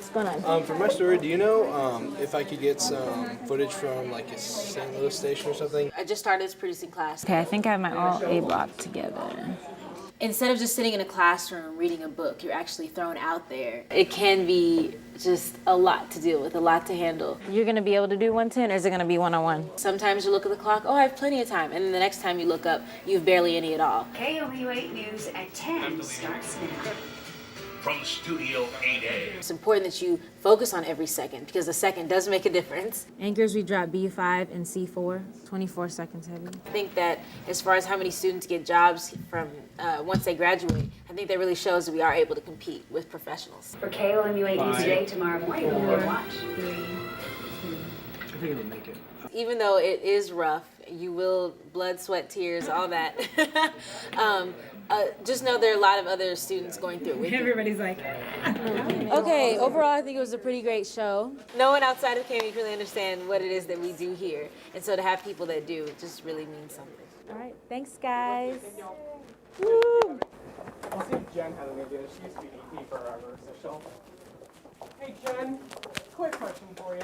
What's going on? For my story, do you know if I could get some footage from like a St. Louis station or something? I just started this producing class. Okay, I think I have my all A block together. Instead of just sitting in a classroom reading a book, you're actually thrown out there. It can be just a lot to deal with, a lot to handle. You're gonna be able to do 110, or is it gonna be one-on-one? Sometimes you look at the clock, oh, I have plenty of time. And then the next time you look up, you have barely any at all. KOMU-8 News at 10 starts now. From Studio 8A. It's important that you focus on every second because the second does make a difference. Anchors, we drop B5 and C4, 24 seconds heavy. I think that as far as how many students get jobs from once they graduate, I think that really shows that we are able to compete with professionals. For KOMU-8 News today, tomorrow morning, we'll watch. 3, 2. I think it'll make it. Even though it is rough, you will blood, sweat, tears, all that. Just know there are a lot of other students going through it with you. Everybody's like, okay, overall, I think it was a pretty great show. No one outside of KOMU really understand what it is that we do here. And so to have people that do, it just really means something. All right, thanks, guys. Woo! I'll see if Jen has any ideas. She used to be an EP forever, so she'll... Hey, Jen, quick question for you.